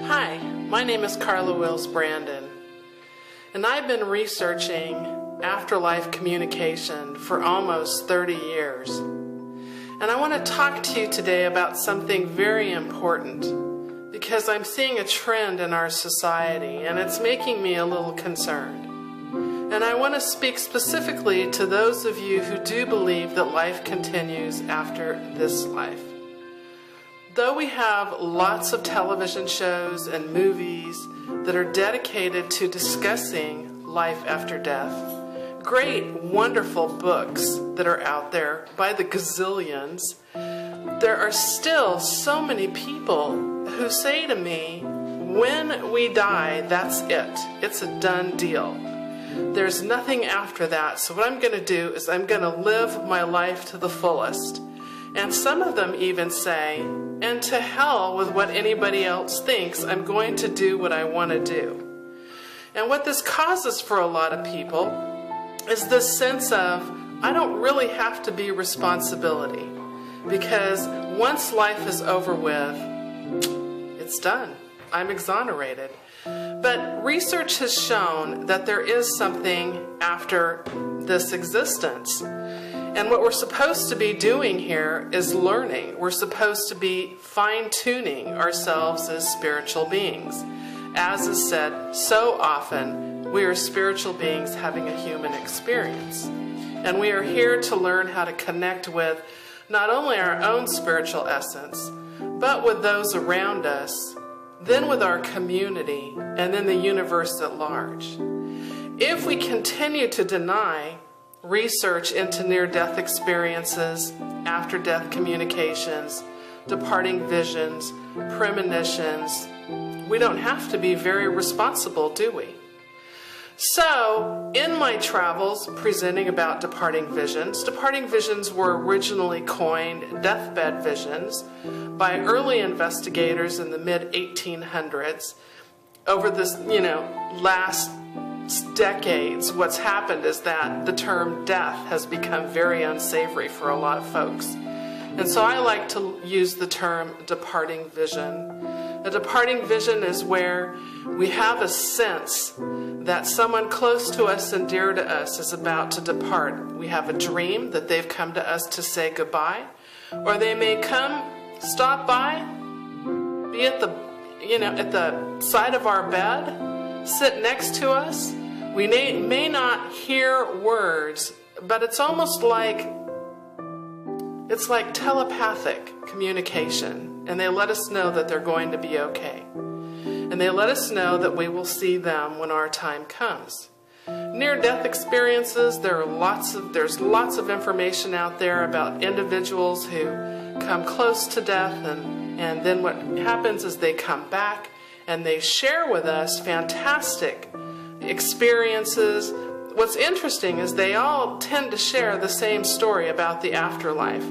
Hi, my name is Carla Wills Brandon, and I've been researching afterlife communication for almost 30 years. And I want to talk to you today about something very important because I'm seeing a trend in our society and it's making me a little concerned. And I want to speak specifically to those of you who do believe that life continues after this life. Though we have lots of television shows and movies that are dedicated to discussing life after death, great, wonderful books that are out there by the gazillions, there are still so many people who say to me, when we die, that's it. It's a done deal. There's nothing after that. So what I'm going to do is I'm going to live my life to the fullest. And some of them even say, and to hell with what anybody else thinks, I'm going to do what I want to do. And what this causes for a lot of people is this sense of, I don't really have to be responsibility. Because once life is over with, it's done. I'm exonerated. But research has shown that there is something after this existence. And what we're supposed to be doing here is learning. We're supposed to be fine-tuning ourselves as spiritual beings. As is said so often, we are spiritual beings having a human experience. And we are here to learn how to connect with not only our own spiritual essence, but with those around us, then with our community, and then the universe at large. If we continue to deny research into near-death experiences, after-death communications, departing visions, premonitions, we don't have to be very responsible, do we? So, in my travels presenting about departing visions were originally coined deathbed visions by early investigators in the mid-1800s. Over this, last decades, what's happened is that the term death has become very unsavory for a lot of folks. And so I like to use the term departing vision. A departing vision is where we have a sense that someone close to us and dear to us is about to depart. We have a dream that they've come to us to say goodbye, or they may come, stop by, be at the side of our bed, sit next to us. We may not hear words, but it's almost like telepathic communication, and they let us know that they're going to be okay. And they let us know that we will see them when our time comes. Near-death experiences, there's lots of information out there about individuals who come close to death, and then what happens is they come back and they share with us fantastic experiences. What's interesting is they all tend to share the same story about the afterlife,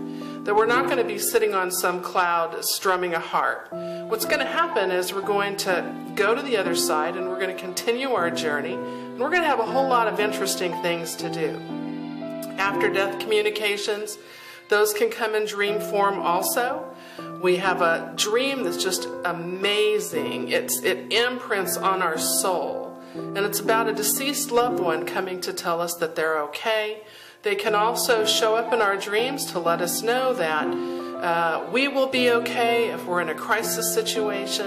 that we're not going to be sitting on some cloud strumming a harp. What's going to happen is we're going to go to the other side and we're going to continue our journey, and we're going to have a whole lot of interesting things to do. After-death communications, those can come in dream form also. We have a dream that's just amazing. It imprints on our soul. And it's about a deceased loved one coming to tell us that they're okay. They can also show up in our dreams to let us know that we will be okay if we're in a crisis situation.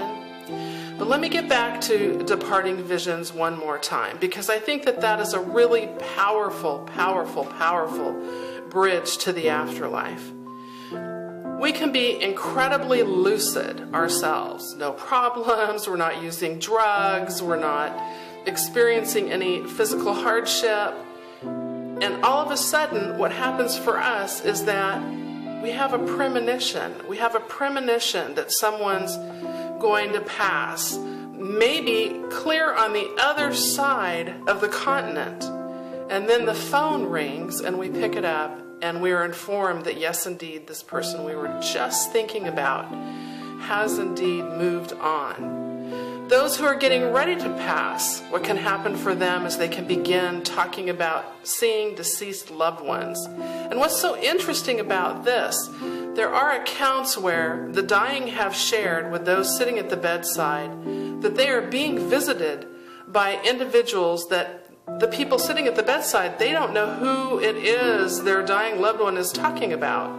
But let me get back to departing visions one more time, because I think that is a really powerful, powerful, powerful bridge to the afterlife. We can be incredibly lucid ourselves. No problems, we're not using drugs, we're not experiencing any physical hardship. And all of a sudden, what happens for us is that we have a premonition. We have a premonition that someone's going to pass, maybe clear on the other side of the continent. And then the phone rings and we pick it up and we are informed that yes, indeed, this person we were just thinking about has indeed moved on. Those who are getting ready to pass, what can happen for them is they can begin talking about seeing deceased loved ones. And what's so interesting about this, There are accounts where the dying have shared with those sitting at the bedside that they are being visited by individuals that the people sitting at the bedside, they don't know who it is their dying loved one is talking about.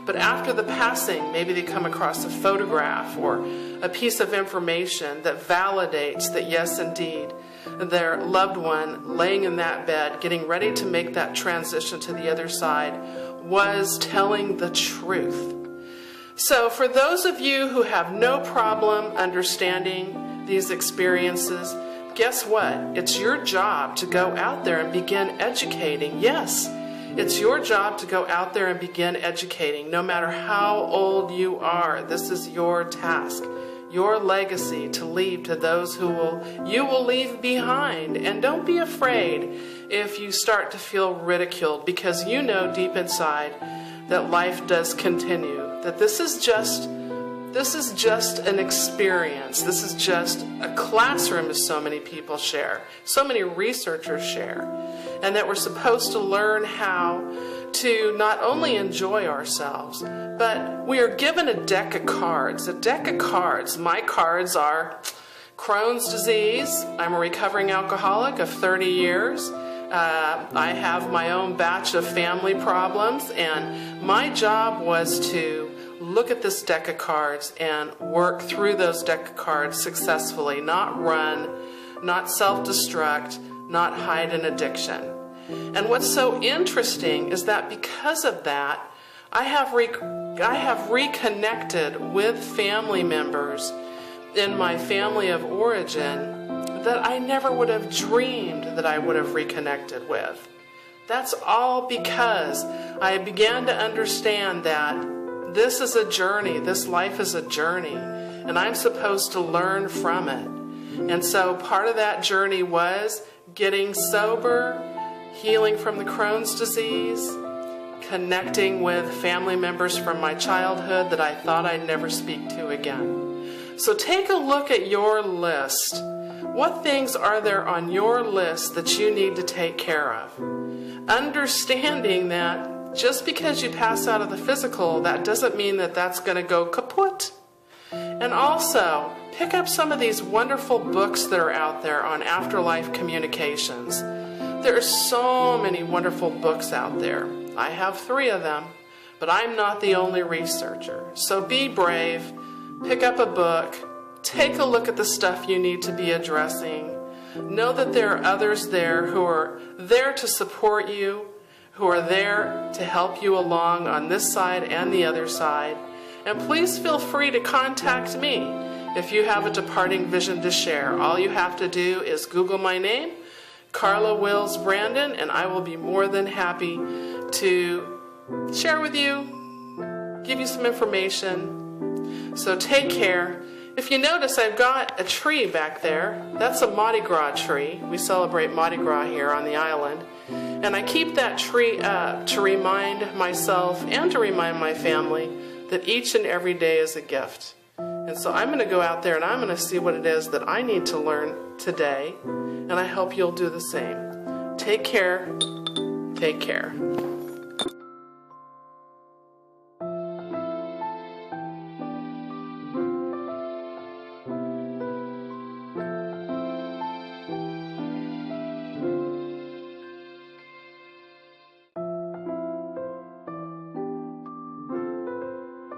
But after the passing, maybe they come across a photograph or a piece of information that validates that yes, indeed, their loved one laying in that bed, getting ready to make that transition to the other side, was telling the truth. So for those of you who have no problem understanding these experiences, guess what? It's your job to go out there and begin educating. Yes, it's your job to go out there and begin educating. No matter how old you are, this is your task, your legacy to leave to those who you will leave behind. And don't be afraid if you start to feel ridiculed, because you know deep inside that life does continue, that this is just an experience. This is just a classroom, as so many people share, so many researchers share, and that we're supposed to learn how to not only enjoy ourselves, but we are given a deck of cards. A deck of cards. My cards are Crohn's disease. I'm a recovering alcoholic of 30 years. I have my own batch of family problems, and my job was to look at this deck of cards and work through those deck of cards successfully, not run, not self-destruct, not hide an addiction. And what's so interesting is that because of that, I have reconnected with family members in my family of origin that I never would have dreamed that I would have reconnected with. That's all because I began to understand that this is a journey, this life is a journey, and I'm supposed to learn from it. And so part of that journey was getting sober, healing from the Crohn's disease, connecting with family members from my childhood that I thought I'd never speak to again. So take a look at your list. What things are there on your list that you need to take care of? Understanding that just because you pass out of the physical, that doesn't mean that that's going to go kaput. And also, pick up some of these wonderful books that are out there on afterlife communications. There are so many wonderful books out there. I have 3 of them, but I'm not the only researcher. So be brave, pick up a book, take a look at the stuff you need to be addressing. Know that there are others there who are there to support you, who are there to help you along on this side and the other side. And please feel free to contact me if you have a departing vision to share. All you have to do is Google my name, Carla Wills Brandon, and I will be more than happy to share with you, give you some information. So take care. If you notice, I've got a tree back there. That's a Mardi Gras tree. We celebrate Mardi Gras here on the island. And I keep that tree up to remind myself and to remind my family that each and every day is a gift. And so I'm going to go out there and I'm going to see what it is that I need to learn today. And I hope you'll do the same. Take care. Take care.